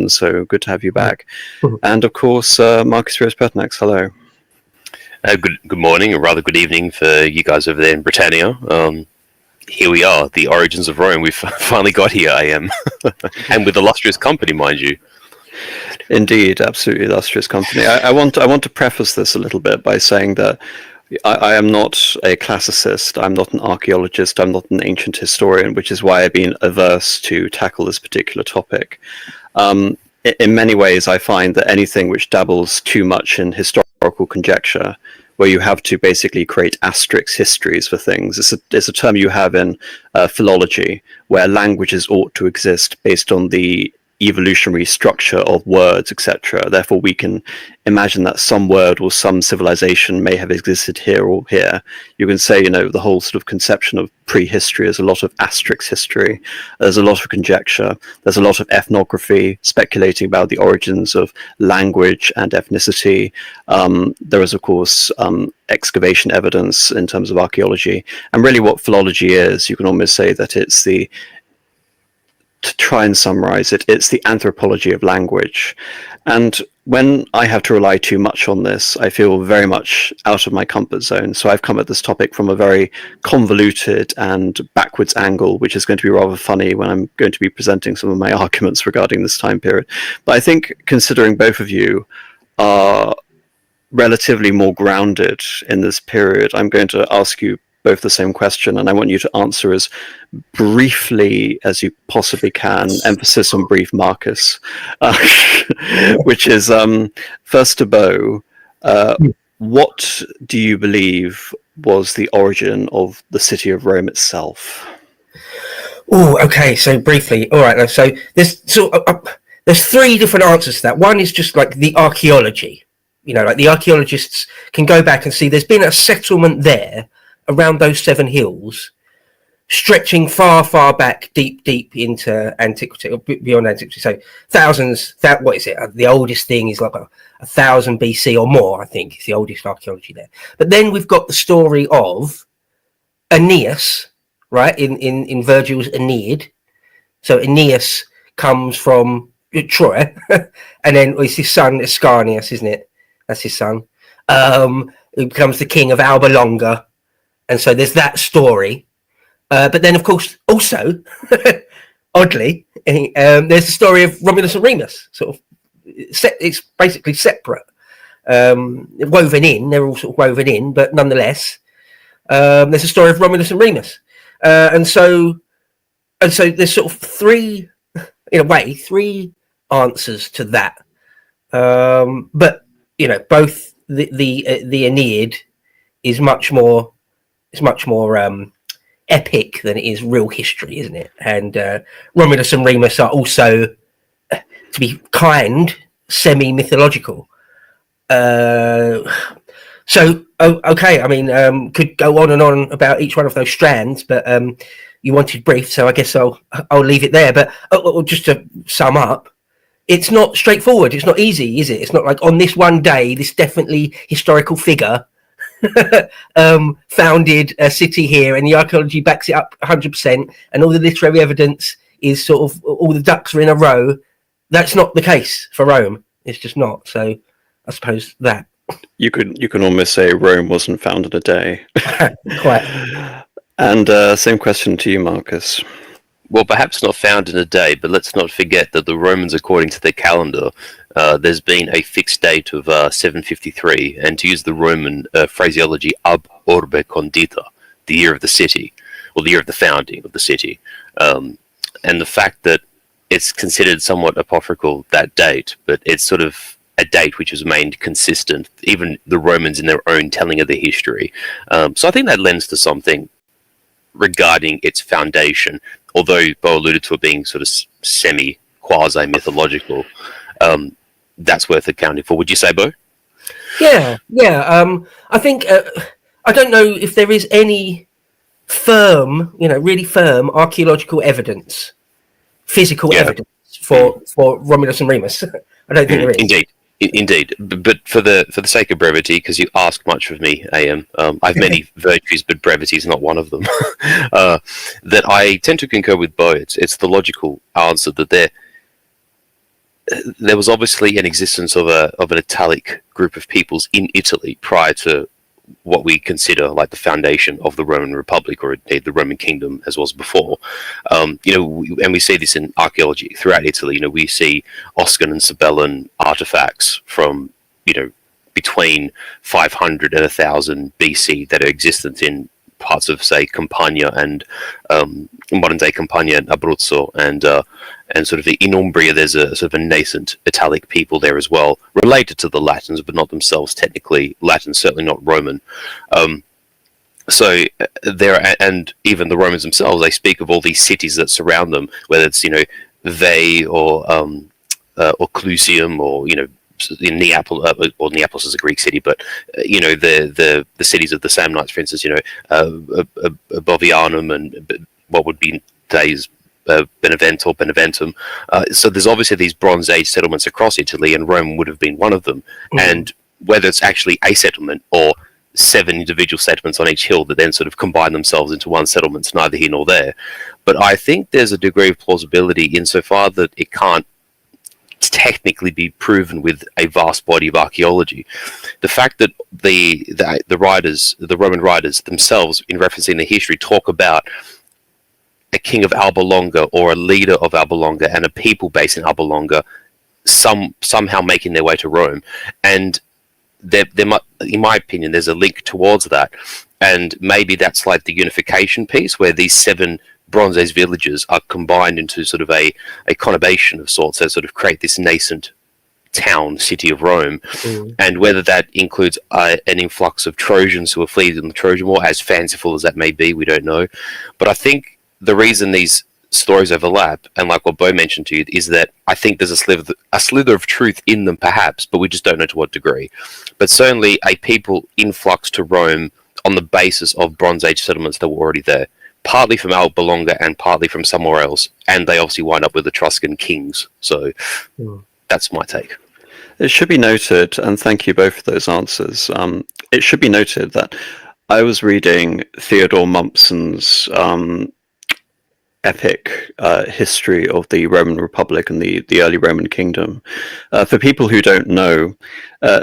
Romans, so good to have you back. And of course, Marcus Rios Pertinax, hello. Good morning, or rather good evening for you guys over there in Britannia. Here we are, the origins of Rome. We've finally got here, I am. And with illustrious company, mind you. Indeed, absolutely illustrious company. I want to preface this a little bit by saying that I am not a classicist, I'm not an archaeologist, I'm not an ancient historian, which is why I've been averse to tackle this particular topic. In many ways, I find that anything which dabbles too much in historical conjecture, where you have to basically create asterisk histories for things, it's a term you have in philology, where languages ought to exist based on the evolutionary structure of words, etc. Therefore, we can imagine that some word or some civilization may have existed here or here. You can say, the whole sort of conception of prehistory is a lot of asterisk history. There's a lot of conjecture. There's a lot of ethnography, speculating about the origins of language and ethnicity. There is, of course, excavation evidence in terms of archaeology. And really what philology is, you can almost say that it's to try and summarize it, it's the anthropology of language. And when I have to rely too much on this, I feel very much out of my comfort zone. So I've come at this topic from a very convoluted and backwards angle, which is going to be rather funny when I'm going to be presenting some of my arguments regarding this time period. But I think, considering both of you are relatively more grounded in this period, I'm going to ask you both the same question, and I want you to answer as briefly as you possibly can. Emphasis on brief, Marcus. Which is, first to Bo, what do you believe was the origin of the city of Rome itself? Oh, okay. So briefly, all right. So there's there's three different answers to that. One is just like the archaeology. Like the archaeologists can go back and see there's been a settlement there around those 7 hills, stretching far, far back, deep into antiquity, or beyond antiquity. So thousands. What is it? The oldest thing is like 1,000 BC or more. I think it's the oldest archaeology there. But then we've got the story of Aeneas, right? In Virgil's Aeneid. So Aeneas comes from Troy, and then it's his son Ascanius, isn't it? That's his son. Who becomes the king of Alba Longa. And so there's that story. But then, of course, also, oddly, there's the story of Romulus and Remus. It's basically separate. Woven in. They're all sort of woven in. But nonetheless, there's a story of Romulus and Remus. And so there's sort of three answers to that. But, both the Aeneid is much more epic than it is real history, isn't it? And Romulus and Remus are also, to be kind, semi-mythological. Okay, I mean, could go on and on about each one of those strands, but you wanted brief, so I guess I'll leave it there. But just to sum up, it's not straightforward. It's not easy, is it? It's not like on this one day, this definitely historical figure founded a city here, and the archaeology backs it up 100%, and all the literary evidence is sort of all the ducks are in a row. That's not the case for Rome. It's just not. So I suppose that you can almost say Rome wasn't founded a day. Quite. And same question to you, Marcus. Well, perhaps not found in a day, but let's not forget that the Romans, according to their calendar, there's been a fixed date of 753, and to use the Roman phraseology, ab orbe condita, the year of the city, or the year of the founding of the city. And the fact that it's considered somewhat apocryphal, that date, but it's sort of a date which has remained consistent, even the Romans in their own telling of the history. So I think that lends to something regarding its foundation, although Bo alluded to it being sort of quasi-mythological. That's worth accounting for. Would you say, Bo? Yeah. I think I don't know if there is any firm, really firm archaeological evidence, physical evidence for Romulus and Remus. I don't think there is. Indeed. But for the sake of brevity, because you ask much of me, AM, I've many virtues, but brevity is not one of them. That I tend to concur with Bo. It's the logical answer that there was obviously an existence of an Italic group of peoples in Italy prior to what we consider like the foundation of the Roman Republic, or indeed the Roman Kingdom, as was before. And we see this in archaeology throughout Italy. We see Oscan and Sabellan artifacts from between 500 and 1000 BC that are existent in parts of, say, Campania and modern day Campania and Abruzzo, and sort of in Umbria there's a sort of a nascent Italic people there as well, related to the Latins, but not themselves technically Latin, certainly not Roman. So there, and even the Romans themselves, they speak of all these cities that surround them, whether it's Veii or Clusium, or in Neapolis, or Neapolis is a Greek city, but the cities of the Samnites, for instance, Bovianum and what would be today's Benevento, Beneventum. So there's obviously these Bronze Age settlements across Italy, and Rome would have been one of them. And whether it's actually a settlement or 7 individual settlements on each hill that then sort of combine themselves into one settlement, it's neither here nor there. But I think there's a degree of plausibility insofar that it can't technically be proven with a vast body of archaeology. The fact that the writers, the Roman writers themselves, in referencing the history, talk about a king of Alba Longa or a leader of Alba Longa and a people based in Alba Longa somehow making their way to Rome, and there might, in my opinion, there's a link towards that, and maybe that's like the unification piece where these 7 Bronze Age villages are combined into sort of a conurbation of sorts that sort of create this nascent town, city of Rome. And whether that includes an influx of Trojans who are fleeing in the Trojan War, as fanciful as that may be, we don't know. But I think the reason these stories overlap, and like what Bo mentioned to you, is that I think there's a slither of truth in them, perhaps, but we just don't know to what degree. But certainly a people influx to Rome on the basis of Bronze Age settlements that were already there, partly from Alba Longa and partly from somewhere else, and they obviously wind up with Etruscan kings. So that's my take. It should be noted, and thank you both for those answers. It should be noted that I was reading Theodore Mommsen's epic history of the Roman Republic and the early Roman Kingdom. For people who don't know,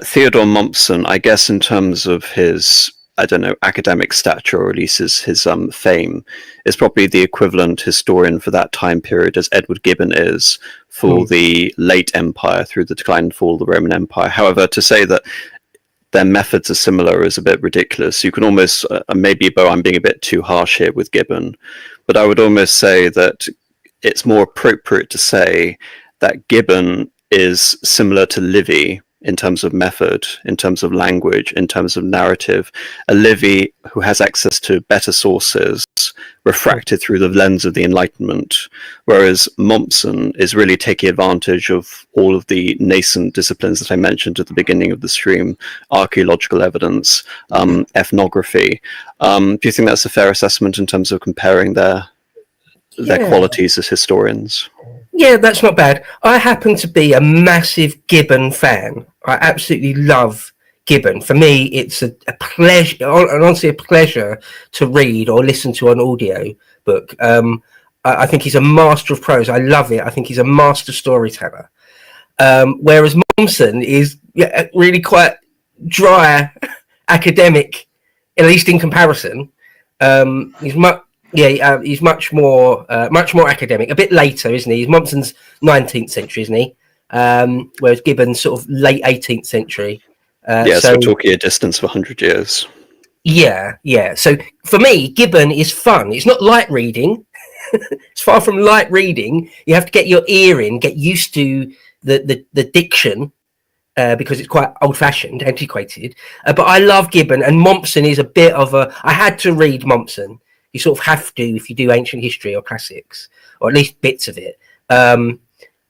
Theodore Mommsen, I guess in terms of his, academic stature, or at least his fame, is probably the equivalent historian for that time period as Edward Gibbon is for the late Empire through the decline and fall of the Roman Empire. However, to say that their methods are similar is a bit ridiculous. You can almost, maybe, Bo, I'm being a bit too harsh here with Gibbon, but I would almost say that it's more appropriate to say that Gibbon is similar to Livy in terms of method, in terms of language, in terms of narrative. A Livy who has access to better sources, refracted through the lens of the Enlightenment, whereas Mommsen is really taking advantage of all of the nascent disciplines that I mentioned at the beginning of the stream: archaeological evidence, ethnography. Do you think that's a fair assessment in terms of comparing their qualities as historians? Yeah, that's not bad. I happen to be a massive Gibbon fan. I absolutely love Gibbon. For me, it's a pleasure, honestly, a pleasure to read or listen to an audio book. I think he's a master of prose. I love it. I think he's a master storyteller. Whereas Mommsen is really quite dry, academic, at least in comparison. He's much more academic. A bit later, isn't he? Mommsen's 19th century, isn't he? Whereas Gibbon's sort of late 18th century. So we're talking a distance of 100 years. Yeah. So for me, Gibbon is fun. It's not light reading. It's far from light reading. You have to get your ear in, get used to the diction, because it's quite old-fashioned, antiquated. But I love Gibbon, and Mommsen is a bit of a... I had to read Mommsen. You sort of have to if you do ancient history or classics, or at least bits of it. And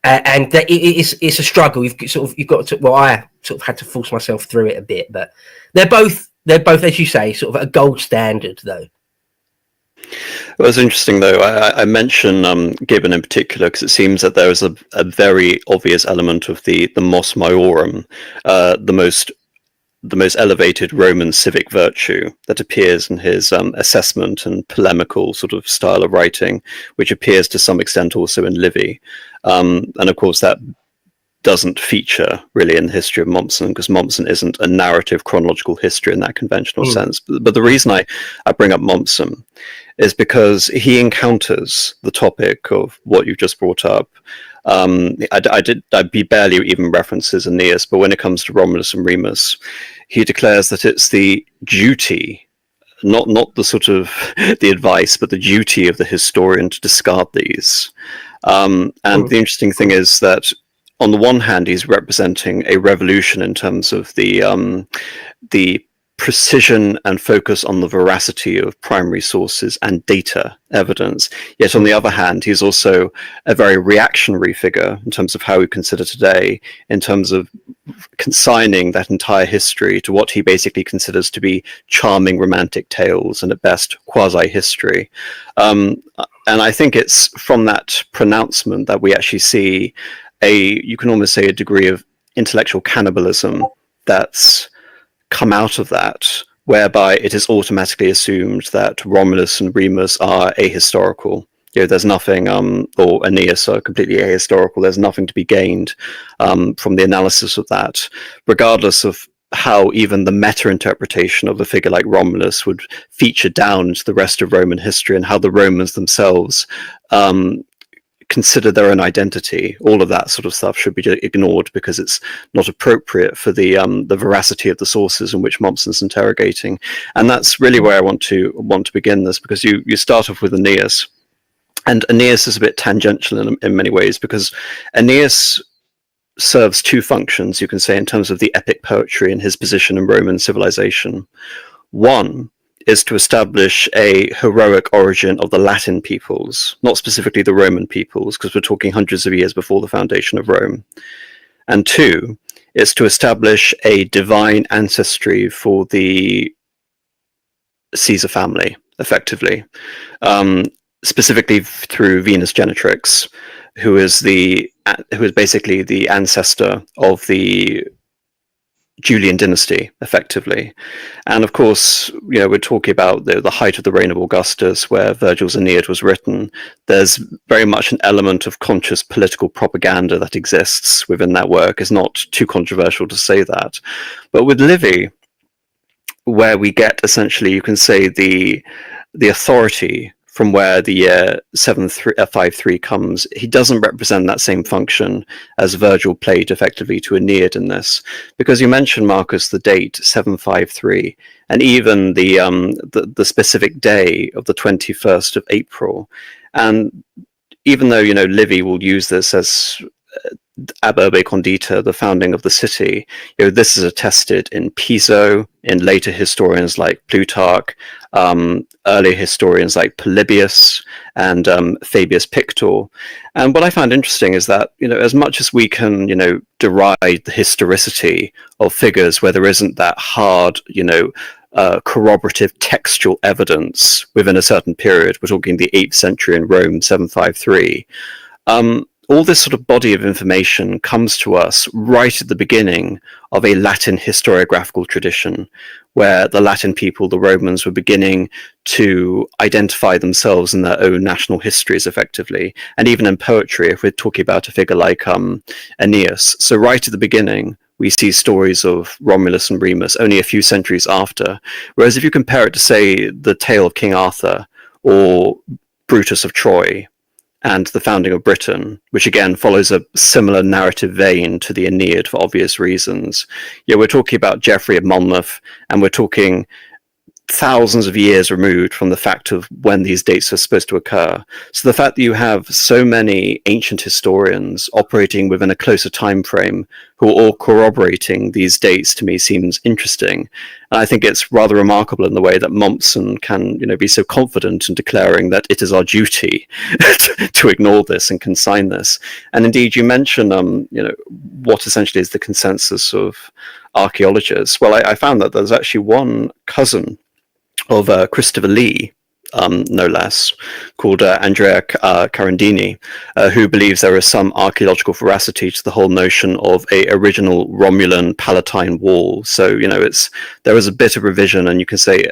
it's a struggle. You've got to. Well, I sort of had to force myself through it a bit, but they're both, as you say, sort of a gold standard, though. Well, it's interesting, though. I mention Gibbon in particular because it seems that there is a very obvious element of the mos maiorum, the most elevated Roman civic virtue that appears in his assessment and polemical sort of style of writing, which appears to some extent also in Livy. And of course, that doesn't feature really in the history of Mommsen, because Mommsen isn't a narrative chronological history in that conventional sense. But the reason I bring up Mommsen is because he encounters the topic of what you've just brought up. He barely even references Aeneas, but when it comes to Romulus and Remus, he declares that it's the duty, not the sort of the advice, but the duty of the historian to discard these. And the interesting thing is that on the one hand, he's representing a revolution in terms of the precision and focus on the veracity of primary sources and data evidence. Yet on the other hand, he's also a very reactionary figure in terms of how we consider today, in terms of consigning that entire history to what he basically considers to be charming romantic tales and at best quasi-history. And I think it's from that pronouncement that we actually see you can almost say a degree of intellectual cannibalism that's come out of that, whereby it is automatically assumed that Romulus and Remus are ahistorical. There's nothing, or Aeneas are completely ahistorical. There's nothing to be gained from the analysis of that, regardless of how even the meta-interpretation of a figure like Romulus would feature down into the rest of Roman history and how the Romans themselves consider their own identity. All of that sort of stuff should be ignored because it's not appropriate for the veracity of the sources in which Mommsen's interrogating. And that's really where I want to begin this, because you start off with Aeneas, and Aeneas is a bit tangential in many ways, because Aeneas serves two functions, you can say, in terms of the epic poetry and his position in Roman civilization. One is to establish a heroic origin of the Latin peoples, not specifically the Roman peoples, because we're talking hundreds of years before the foundation of Rome. And two is to establish a divine ancestry for the Caesar family, effectively, specifically through Venus Genetrix, who is basically the ancestor of the Julian dynasty, effectively. And of course, we're talking about the height of the reign of Augustus, where Virgil's Aeneid was written. There's very much an element of conscious political propaganda that exists within that work. It's not too controversial to say that. But with Livy, where we get essentially, you can say, the authority from where the year 753 comes, he doesn't represent that same function as Virgil played effectively to Aeneid in this, because you mentioned, Marcus, the date 753, and even the specific day of the 21st of April, and even though Livy will use this as ab urbe condita, the founding of the city, this is attested in Piso, in later historians like Plutarch, earlier historians like Polybius and Fabius Pictor. And what I found interesting is that, as much as we can, deride the historicity of figures where there isn't that hard, corroborative textual evidence within a certain period, we're talking the 8th century in Rome, 753, all this sort of body of information comes to us right at the beginning of a Latin historiographical tradition, where the Latin people, the Romans, were beginning to identify themselves in their own national histories effectively, and even in poetry, if we're talking about a figure like Aeneas. So right at the beginning, we see stories of Romulus and Remus only a few centuries after, whereas if you compare it to, say, the tale of King Arthur or Brutus of Troy, and the founding of Britain, which again follows a similar narrative vein to the Aeneid for obvious reasons. We're talking about Geoffrey of Monmouth, and we're talking thousands of years removed from the fact of when these dates are supposed to occur. So the fact that you have so many ancient historians operating within a closer time frame who are all corroborating these dates, to me, seems interesting. And I think it's rather remarkable in the way that Mommsen can, be so confident in declaring that it is our duty to ignore this and consign this. And indeed, you mentioned, what essentially is the consensus of archaeologists. Well, I found that there's actually one cousin of Christopher Lee, no less, called Andrea Carandini, who believes there is some archaeological veracity to the whole notion of a original Romulan Palatine wall. So, there is a bit of revision, and you can say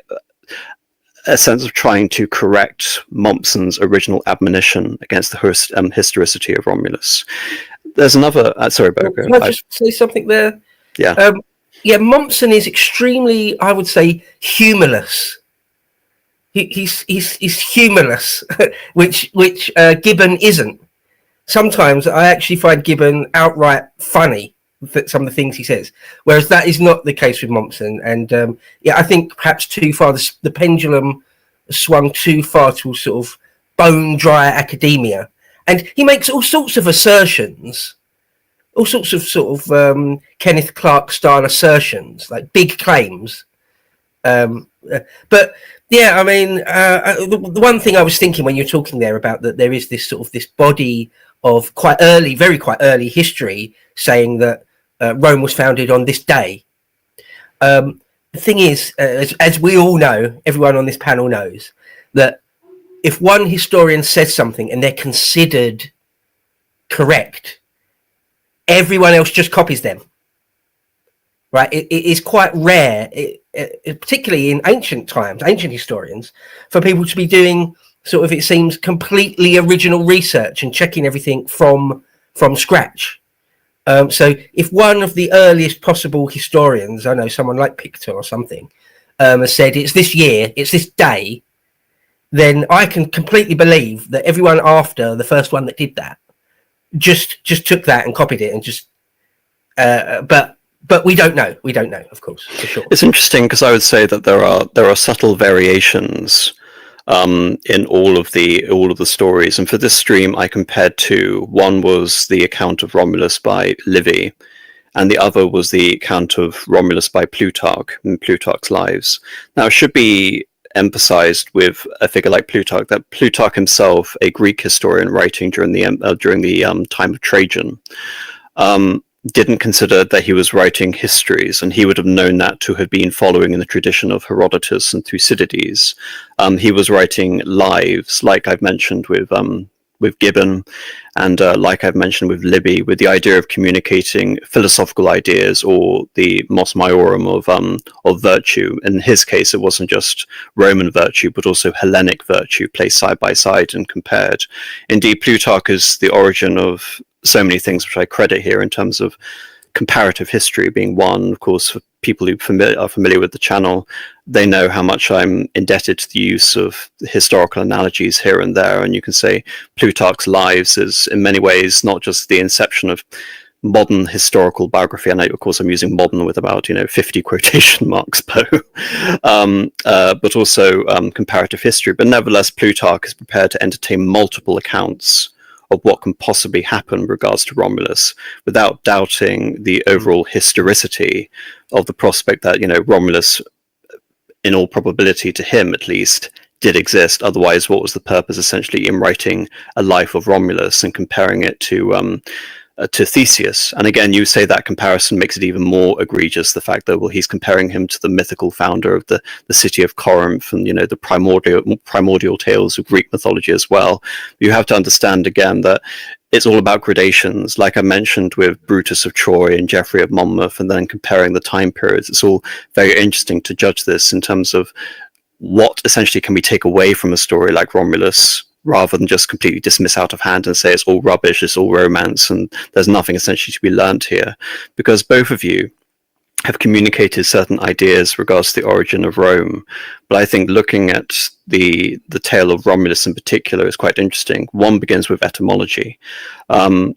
a sense of trying to correct Mommsen's original admonition against the historicity of Romulus. there's another. Sorry, Bogo. Can I just say something there? Yeah. Yeah, Mommsen is extremely, I would say, humorless. He's humorless, which Gibbon isn't. Sometimes I actually find Gibbon outright funny for some of the things he says, whereas that is not the case with Mommsen. And yeah, I think perhaps too far the pendulum swung too far to sort of bone dry academia, and he makes all sorts of assertions. All sorts of sort of Kenneth Clark style assertions, like big claims. But yeah, I mean, the one thing I was thinking when you're talking there about that there is this sort of this body of quite early history saying that Rome was founded on this day. The thing is, as we all know, everyone on this panel knows, that if one historian says something and they're considered correct, everyone else just copies them, right? It is quite rare, particularly in ancient times, ancient historians, for people to be doing sort of, it seems, completely original research and checking everything from scratch. So if one of the earliest possible historians, I know someone like Pictor or something, has said it's this year, it's this day, then I can completely believe that everyone after the first one that did that just took that and copied it and just but we don't know, of course, for sure. It's interesting because I would say that there are subtle variations in all of the stories, and for this stream I compared two. One was the account of Romulus by Livy, and the other was the account of Romulus by Plutarch in Plutarch's Lives. Now, it should be emphasized with a figure like Plutarch that Plutarch himself, a Greek historian writing during the time of Trajan, didn't consider that he was writing histories, and he would have known that to have been following in the tradition of Herodotus and Thucydides. He was writing lives, like I've mentioned with Gibbon, and like I've mentioned with Libby, with the idea of communicating philosophical ideas or the mos maiorum of virtue. In his case, it wasn't just Roman virtue, but also Hellenic virtue placed side by side and compared. Indeed, Plutarch is the origin of so many things which I credit here in terms of comparative history being one. Of course, for people who are familiar with the channel, they know how much I'm indebted to the use of historical analogies here and there. And you can say Plutarch's Lives is in many ways not just the inception of modern historical biography, and of course I'm using modern with about 50 quotation marks, but also comparative history. But nevertheless, Plutarch is prepared to entertain multiple accounts of what can possibly happen in regards to Romulus, without doubting the overall historicity of the prospect that Romulus, in all probability to him at least, did exist. Otherwise, what was the purpose essentially in writing a life of Romulus and comparing it to Theseus? And again, you say that comparison makes it even more egregious, the fact that he's comparing him to the mythical founder of the city of Corinth and the primordial tales of Greek mythology as well. You have to understand again that it's all about gradations, like I mentioned with Brutus of Troy and Geoffrey of Monmouth, and then comparing the time periods. It's all very interesting to judge this in terms of what essentially can we take away from a story like Romulus, rather than just completely dismiss out of hand and say it's all rubbish, it's all romance, and there's nothing essentially to be learned here. Because both of you have communicated certain ideas regards to the origin of Rome, but I think looking at the tale of Romulus in particular is quite interesting. One begins with etymology. The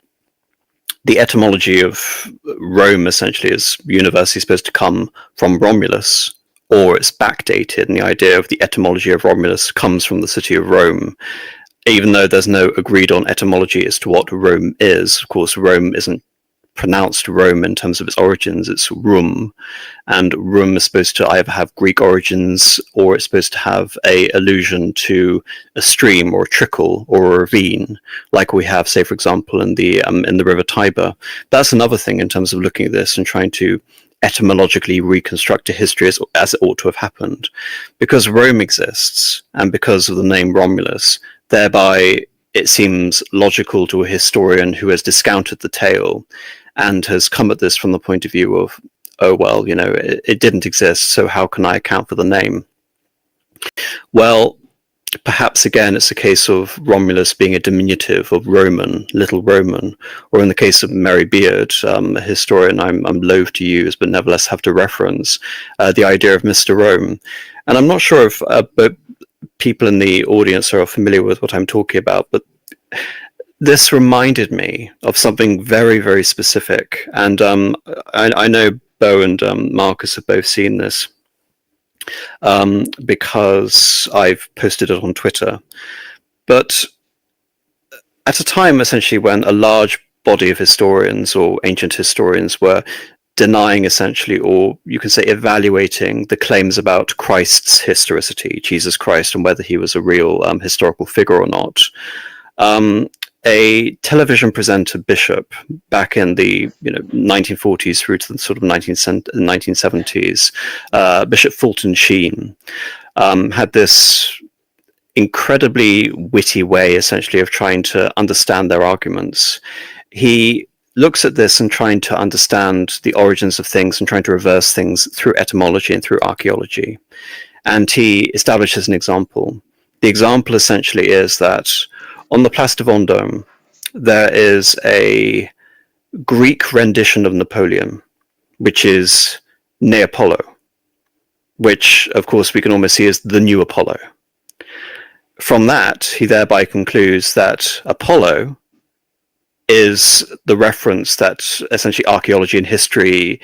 etymology of Rome essentially is universally supposed to come from Romulus, or it's backdated, and the idea of the etymology of Romulus comes from the city of Rome. Even though there's no agreed on etymology as to what Rome is, of course, Rome isn't pronounced Rome in terms of its origins, it's Rum, and Rum is supposed to either have Greek origins or it's supposed to have a allusion to a stream or a trickle or a ravine, like we have, say, for example, in the river Tiber. That's another thing in terms of looking at this and trying to etymologically reconstruct a history as it ought to have happened. Because Rome exists, and because of the name Romulus, thereby it seems logical to a historian who has discounted the tale and has come at this from the point of view of, oh, well, it didn't exist, so how can I account for the name? Well, perhaps again it's a case of Romulus being a diminutive of Roman, little Roman, or in the case of Mary Beard, a historian I'm loath to use but nevertheless have to reference, the idea of Mr. Rome. And I'm not sure if but people in the audience are familiar with what I'm talking about, but this reminded me of something very, very specific. And I know Bo and Marcus have both seen this, because I've posted it on Twitter. But at a time, essentially, when a large body of historians or ancient historians were denying, essentially, or you can say evaluating the claims about Christ's historicity, Jesus Christ, and whether he was a real historical figure or not, a television presenter bishop back in the 1940s through to the sort of 1970s, Bishop Fulton Sheen, had this incredibly witty way, essentially, of trying to understand their arguments. He looks at this and trying to understand the origins of things and trying to reverse things through etymology and through archaeology. And he establishes an example. The example essentially is that on the Place de Vendôme, there is a Greek rendition of Napoleon, which is Neapollo, which, of course, we can almost see as the new Apollo. From that, he thereby concludes that Apollo is the reference that essentially archaeology and history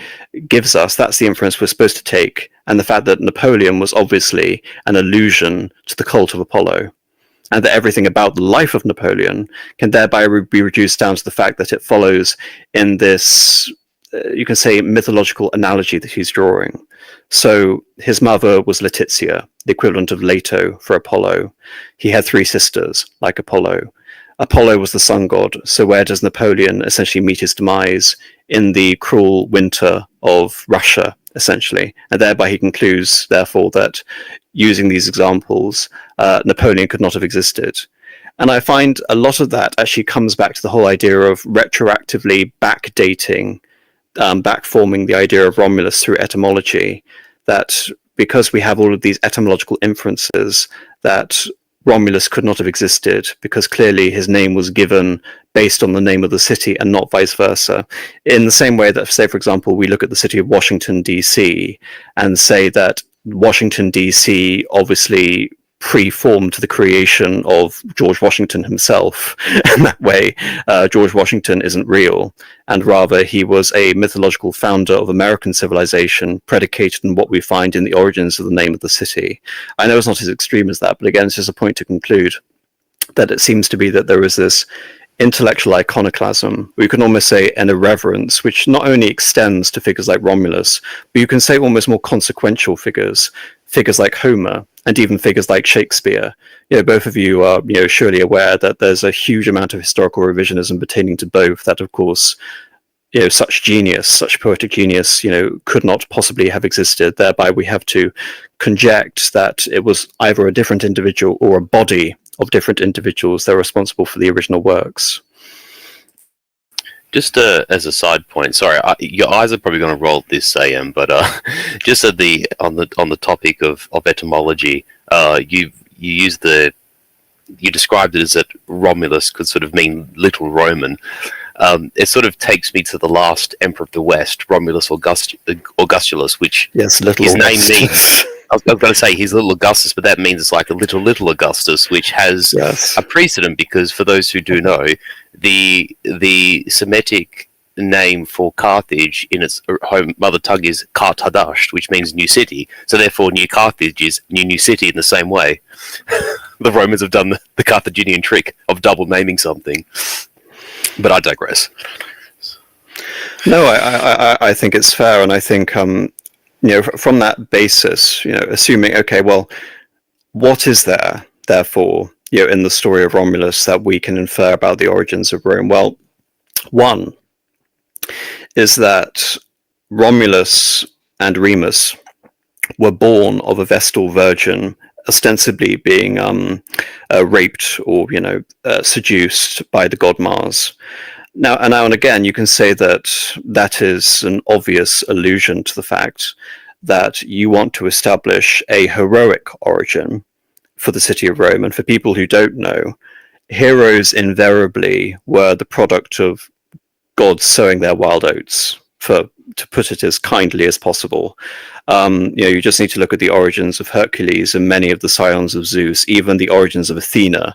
gives us. That's the inference we're supposed to take. And the fact that Napoleon was obviously an allusion to the cult of Apollo, and that everything about the life of Napoleon can thereby be reduced down to the fact that it follows in this, you can say, mythological analogy that he's drawing. So his mother was Laetitia, the equivalent of Leto for Apollo. He had 3 sisters, like Apollo. Apollo was the sun god, so where does Napoleon essentially meet his demise? In the cruel winter of Russia, essentially. And thereby he concludes, therefore, that using these examples, Napoleon could not have existed. And I find a lot of that actually comes back to the whole idea of retroactively backdating, backforming the idea of Romulus through etymology, that because we have all of these etymological inferences that Romulus could not have existed because clearly his name was given based on the name of the city and not vice versa. In the same way that, say, for example, we look at the city of Washington, D.C. and say that Washington, D.C. obviously preformed the creation of George Washington himself. And that way, George Washington isn't real, and rather he was a mythological founder of American civilization predicated on what we find in the origins of the name of the city. I know it's not as extreme as that, but again, it's just a point to conclude that it seems to be that there is this intellectual iconoclasm, or you can almost say an irreverence, which not only extends to figures like Romulus, but you can say almost more consequential figures like Homer, and even figures like Shakespeare. Both of you are, surely aware that there's a huge amount of historical revisionism pertaining to both. That, of course, such genius, such poetic genius, could not possibly have existed. Thereby, we have to conject that it was either a different individual or a body of different individuals that are responsible for the original works. Just as a side point, sorry, your eyes are probably going to roll this AM, but just on the topic of etymology, you described it as that Romulus could sort of mean little Roman. It sort of takes me to the last emperor of the West, Romulus Augustulus, which yes, little his name means. I was going to say he's little Augustus, but that means it's like a little Augustus, which has a precedent because, for those who do know, the Semitic name for Carthage in its home mother tongue is Kartadash, which means new city. So therefore, New Carthage is new city in the same way. The Romans have done the Carthaginian trick of double naming something. But I digress. No, I think it's fair, and I think from that basis, assuming, okay, well, what is there, therefore, in the story of Romulus that we can infer about the origins of Rome? Well, one is that Romulus and Remus were born of a Vestal virgin, ostensibly being raped or seduced by the god Mars. Now and again, you can say that is an obvious allusion to the fact that you want to establish a heroic origin, for the city of Rome. And for people who don't know, heroes invariably were the product of gods sowing their wild oats, to put it as kindly as possible. You just need to look at the origins of Hercules and many of the scions of Zeus, even the origins of Athena,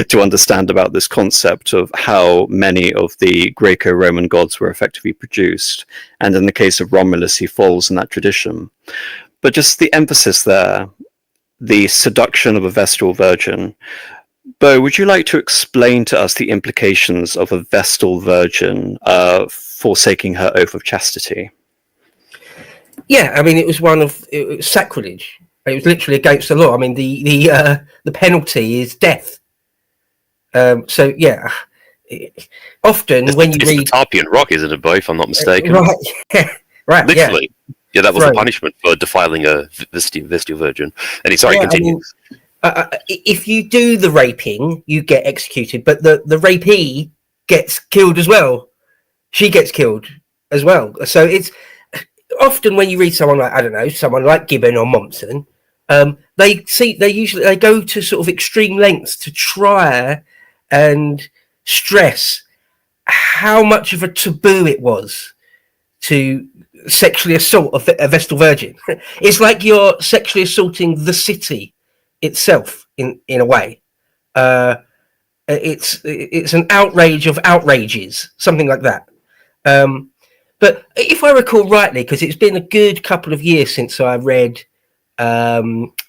to understand about this concept of how many of the Greco-Roman gods were effectively produced. And in the case of Romulus, he falls in that tradition. But just the emphasis there, the seduction of a Vestal virgin. Bo, would you like to explain to us the implications of a Vestal virgin forsaking her oath of chastity? Yeah, I mean, it was sacrilege. It was literally against the law. I mean, the penalty is death. So yeah, often when you read the Tarpeian Rock, isn't it, Bo? If I'm not mistaken, right? Yeah, right. Literally, yeah, that was the Right. punishment for defiling a Vestal virgin. And sorry, Yeah, continue. If you do the raping, you get executed, but the rapee gets killed as well. She gets killed as well. So it's often when you read someone like, someone like Gibbon or Mommsen, they go to sort of extreme lengths to try and stress how much of a taboo it was to sexually assault a Vestal virgin. It's like you're sexually assaulting the city itself in a way. It's an outrage of outrages, something like that. But if I recall rightly, because it's been a good couple of years since I read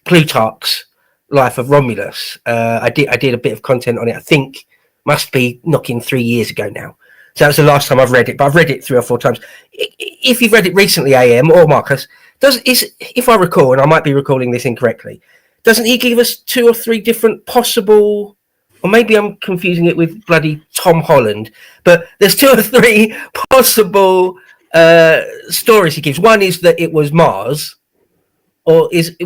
Plutarch's Life of Romulus, I did a bit of content on it. I think must be knocking 3 years ago now. So that was the last time I've read it, but I've read it 3 or 4 times. If you've read it recently, AM or Marcus, if I recall, and I might be recalling this incorrectly, doesn't he give us 2 or 3 different possible, or maybe I'm confusing it with bloody Tom Holland, but there's 2 or 3 possible stories he gives. One is that it was Mars, or is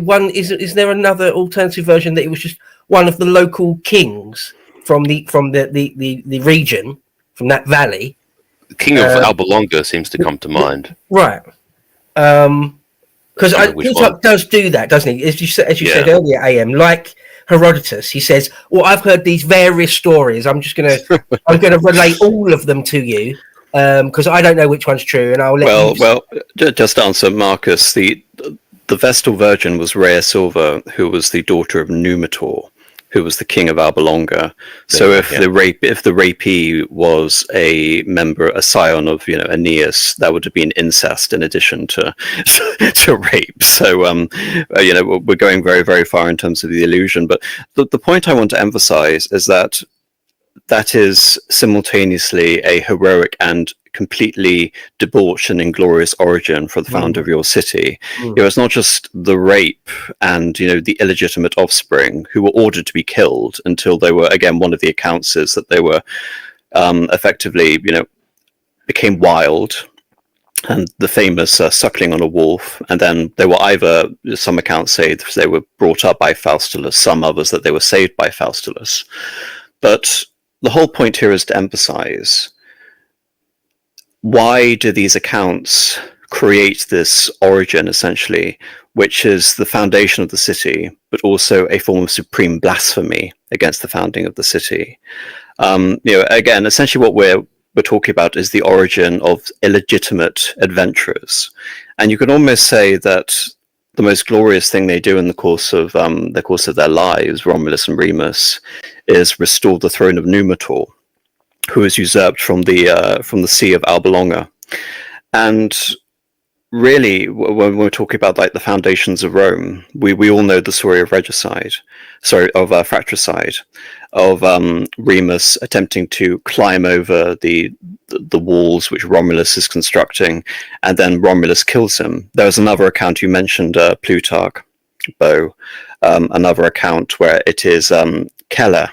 there another alternative version that it was just one of the local kings from the region, from that valley? The King of Alba Longa seems to come to mind. Right. Because Plutarch does do that, doesn't he? As you said earlier, AM, like Herodotus, he says, "Well, I've heard these various stories. I'm gonna relate all of them to you because I don't know which one's true, and I'll let you." Well, just to answer Marcus, the Vestal Virgin was Rhea Silva, who was the daughter of Numitor, who was the king of Alba Longa. So if the rapee was a scion of Aeneas, that would have been incest in addition to rape. So we're going very, very far in terms of the illusion. But the point I want to emphasize is that is simultaneously a heroic and completely debauched and inglorious origin for the founder of your city. It's not just the rape and the illegitimate offspring who were ordered to be killed until they were, again, one of the accounts is that they were effectively became wild, and the famous suckling on a wolf, and then they were either, some accounts say they were brought up by Faustulus, some others that they were saved by Faustulus. But the whole point here is to emphasize, why do these accounts create this origin, essentially, which is the foundation of the city, but also a form of supreme blasphemy against the founding of the city? Again, essentially what we're talking about is the origin of illegitimate adventurers. And you can almost say that the most glorious thing they do in the course of their lives, Romulus and Remus, is restore the throne of Numitor, who was usurped from the see of Alba Longa. And really, when we're talking about like the foundations of Rome, we all know the story of fratricide, of Remus attempting to climb over the walls which Romulus is constructing, and then Romulus kills him. There was another account you mentioned, Plutarch, Bo, another account where it is Keller,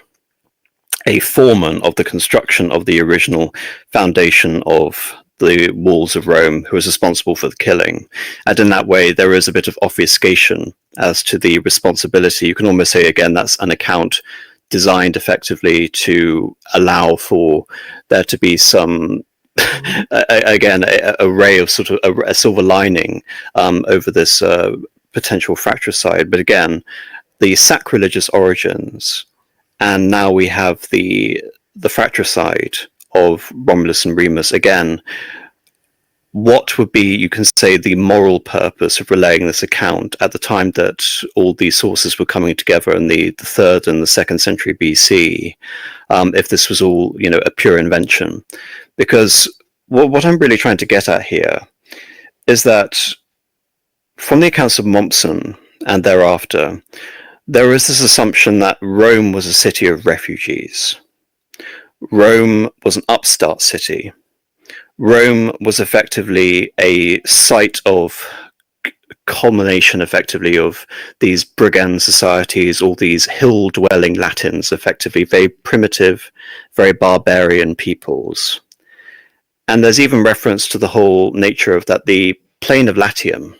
a foreman of the construction of the original foundation of the walls of Rome, who was responsible for the killing. And in that way, there is a bit of obfuscation as to the responsibility. You can almost say, again, that's an account designed effectively to allow for there to be some, again, a ray of sort of a silver lining over this potential fratricide. But again, the sacrilegious origins, and now we have the fratricide of Romulus and Remus again. What would be, you can say, the moral purpose of relaying this account at the time that all these sources were coming together in the 3rd and the 2nd century BC, if this was all, a pure invention? Because what I'm really trying to get at here is that from the accounts of Mommsen and thereafter, there is this assumption that Rome was a city of refugees. Rome was an upstart city. Rome was effectively a site of culmination, effectively, of these brigand societies, all these hill-dwelling Latins, effectively very primitive, very barbarian peoples. And there's even reference to the whole nature of that the plain of Latium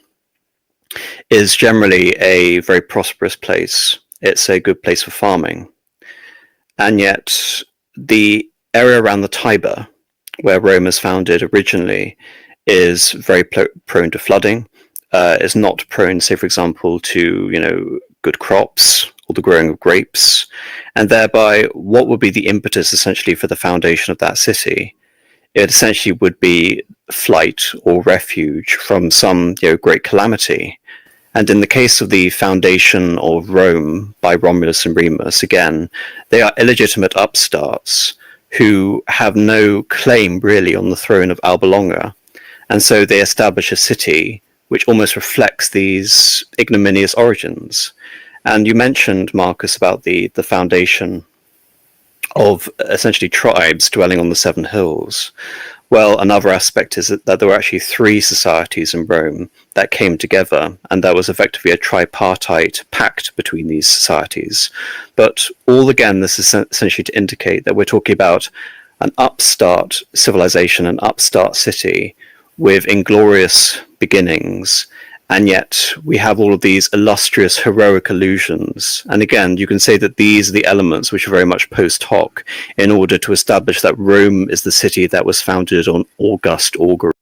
is generally a very prosperous place. It's a good place for farming. And yet the area around the Tiber, where Rome is founded originally, is very prone to flooding, is not prone, say, for example, to, good crops or the growing of grapes. And thereby, what would be the impetus, essentially, for the foundation of that city? It essentially would be flight or refuge from some, great calamity. And in the case of the foundation of Rome by Romulus and Remus, again, they are illegitimate upstarts who have no claim really on the throne of Alba Longa. And so they establish a city which almost reflects these ignominious origins. And you mentioned, Marcus, about the foundation of essentially tribes dwelling on the 7 hills. Well, another aspect is that there were actually 3 societies in Rome that came together, and there was effectively a tripartite pact between these societies. But all again, this is essentially to indicate that we're talking about an upstart civilization, an upstart city with inglorious beginnings, and yet we have all of these illustrious heroic allusions. And again, you can say that these are the elements which are very much post hoc in order to establish that Rome is the city that was founded on august augury.